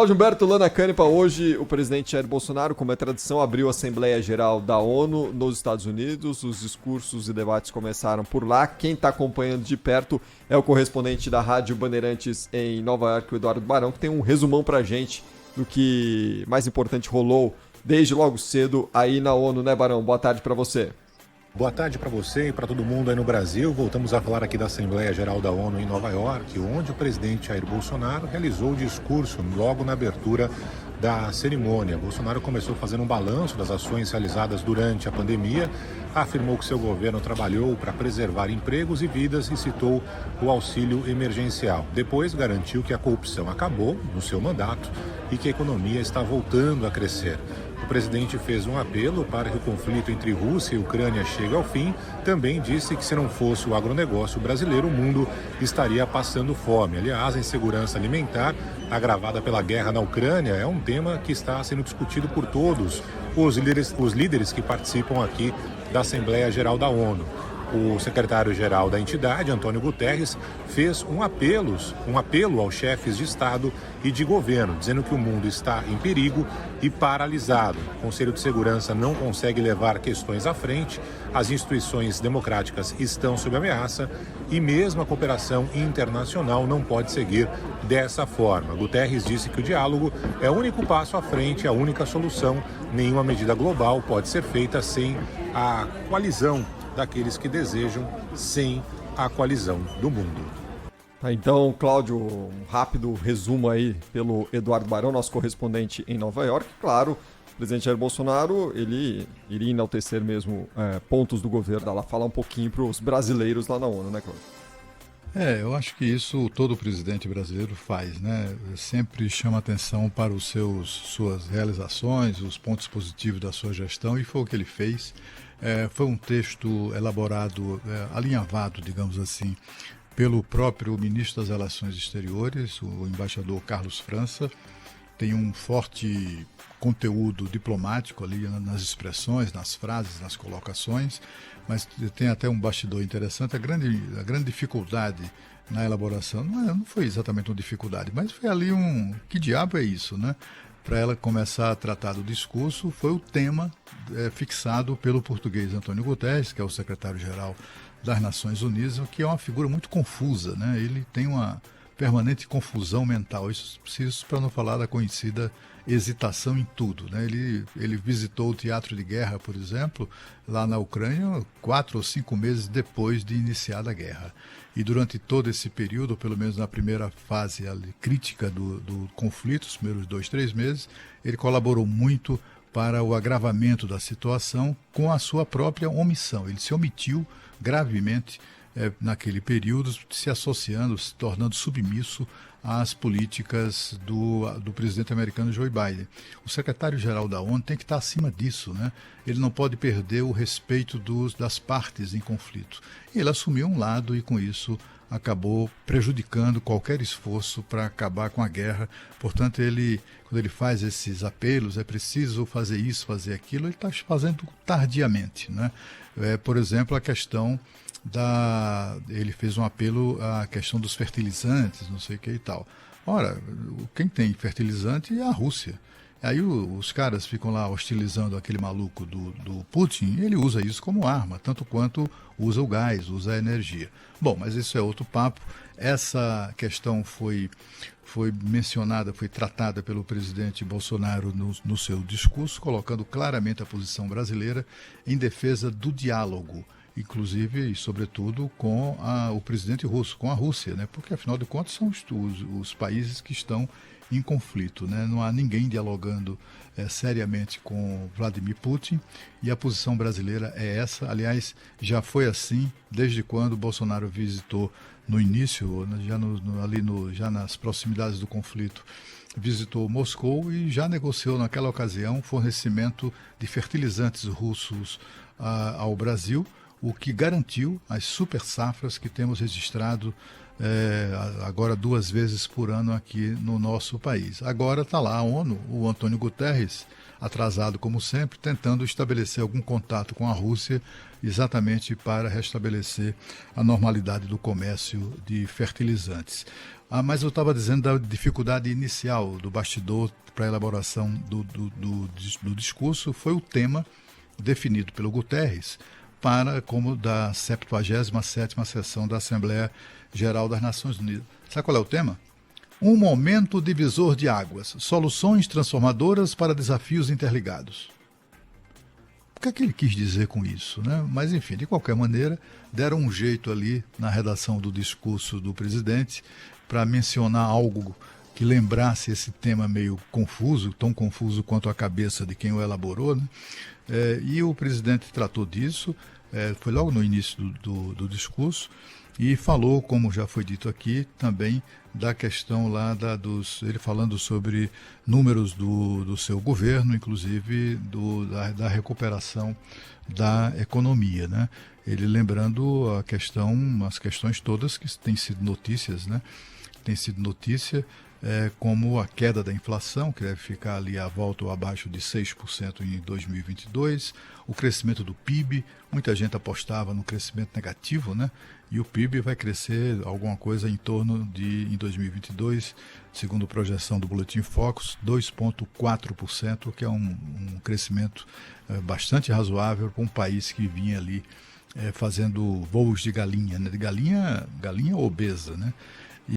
Cláudio Humberto, Lana Canepa, hoje o presidente Jair Bolsonaro, como é tradição, abriu a Assembleia Geral da ONU nos Estados Unidos. Os discursos e debates começaram por lá. Quem está acompanhando de perto é o correspondente da Rádio Bandeirantes em Nova York, o Eduardo Barão, que tem um resumão pra gente do que mais importante rolou desde logo cedo aí na ONU, né, Barão? Boa tarde para você. Boa tarde para você e para todo mundo aí no Brasil. Voltamos a falar aqui da Assembleia Geral da ONU em Nova York, onde o presidente Jair Bolsonaro realizou o discurso logo na abertura da cerimônia. Bolsonaro começou fazendo um balanço das ações realizadas durante a pandemia, afirmou que seu governo trabalhou para preservar empregos e vidas e citou o auxílio emergencial. Depois garantiu que a corrupção acabou no seu mandato e que a economia está voltando a crescer. O presidente fez um apelo para que o conflito entre Rússia e Ucrânia chegue ao fim. Também disse que se não fosse o agronegócio brasileiro, o mundo estaria passando fome. Aliás, a insegurança alimentar, agravada pela guerra na Ucrânia, é um tema que está sendo discutido por todos os líderes que participam aqui da Assembleia Geral da ONU. O secretário-geral da entidade, Antônio Guterres, fez um apelo aos chefes de Estado e de governo, dizendo que o mundo está em perigo e paralisado. O Conselho de Segurança não consegue levar questões à frente, as instituições democráticas estão sob ameaça e mesmo a cooperação internacional não pode seguir dessa forma. Guterres disse que o diálogo é o único passo à frente, a única solução. Nenhuma medida global pode ser feita sem a coalizão daqueles que desejam, sem a coalizão do mundo. Então, Cláudio, um rápido resumo aí pelo Eduardo Barão, nosso correspondente em Nova York. Claro, o presidente Jair Bolsonaro, ele iria enaltecer mesmo pontos do governo, lá falar um pouquinho para os brasileiros lá na ONU, né, Cláudio? Eu acho que isso todo presidente brasileiro faz, né? Sempre chama atenção para suas realizações, os pontos positivos da sua gestão, e foi o que ele fez. Foi um texto elaborado, alinhavado, digamos assim, pelo próprio ministro das Relações Exteriores, o embaixador Carlos França. Tem um forte conteúdo diplomático ali nas expressões, nas frases, nas colocações, mas tem até um bastidor interessante. A grande dificuldade na elaboração não foi exatamente uma dificuldade, mas foi ali que diabo é isso, né? Para ela começar a tratar do discurso, foi o tema fixado pelo português Antônio Guterres, que é o secretário-geral das Nações Unidas, que é uma figura muito confusa, né? Ele tem uma permanente confusão mental, isso para não falar da conhecida hesitação em tudo, né? Ele visitou o teatro de guerra, por exemplo, lá na Ucrânia, 4 ou 5 meses depois de iniciada a guerra. E durante todo esse período, pelo menos na primeira fase ali, crítica do conflito, os primeiros 2, 3 meses, ele colaborou muito para o agravamento da situação com a sua própria omissão. Ele se omitiu gravemente naquele período, se associando, se tornando submisso às políticas do presidente americano Joe Biden. O secretário-geral da ONU tem que estar acima disso, né? Ele não pode perder o respeito das partes em conflito. Ele assumiu um lado e, com isso, acabou prejudicando qualquer esforço para acabar com a guerra. Portanto, quando ele faz esses apelos, é preciso fazer isso, fazer aquilo, ele está fazendo tardiamente, né? Por exemplo, a questão ele fez um apelo à questão dos fertilizantes, não sei o que e tal. Ora, quem tem fertilizante é a Rússia. Aí os caras ficam lá hostilizando aquele maluco do Putin, e ele usa isso como arma, tanto quanto usa o gás, usa a energia. Bom, mas isso é outro papo. Essa questão foi mencionada, foi tratada pelo presidente Bolsonaro no seu discurso, colocando claramente a posição brasileira em defesa do diálogo, inclusive e sobretudo com o presidente russo, com a Rússia, né? Porque afinal de contas são os países que estão em conflito, né? Não há ninguém dialogando seriamente com Vladimir Putin, e a posição brasileira é essa. Aliás, já foi assim desde quando Bolsonaro visitou no início, já nas proximidades do conflito, visitou Moscou e já negociou naquela ocasião fornecimento de fertilizantes russos ao Brasil, o que garantiu as super safras que temos registrado agora 2 vezes por ano aqui no nosso país. Agora está lá a ONU, o Antônio Guterres, atrasado como sempre, tentando estabelecer algum contato com a Rússia, exatamente para restabelecer a normalidade do comércio de fertilizantes. Mas eu estava dizendo da dificuldade inicial do bastidor para a elaboração do discurso, foi o tema definido pelo Guterres como da 77ª sessão da Assembleia Geral das Nações Unidas. Sabe qual é o tema? Um momento divisor de águas, soluções transformadoras para desafios interligados. O que é que ele quis dizer com isso, né? Mas, enfim, de qualquer maneira, deram um jeito ali na redação do discurso do presidente para mencionar algo que lembrasse esse tema meio confuso, tão confuso quanto a cabeça de quem o elaborou, né? E o presidente tratou disso, foi logo no início do discurso, e falou, como já foi dito aqui, também da questão lá ele falando sobre números do seu governo, inclusive da recuperação da economia, né? Ele lembrando as questões todas que têm sido notícias, né? Tem sido notícia, como a queda da inflação, que deve ficar ali à volta ou abaixo de 6% em 2022, o crescimento do PIB, muita gente apostava no crescimento negativo, né? E o PIB vai crescer alguma coisa em torno de, em 2022, segundo a projeção do Boletim Focus, 2,4%, que é um crescimento bastante razoável para um país que vinha ali fazendo voos de galinha, né? De galinha obesa, né?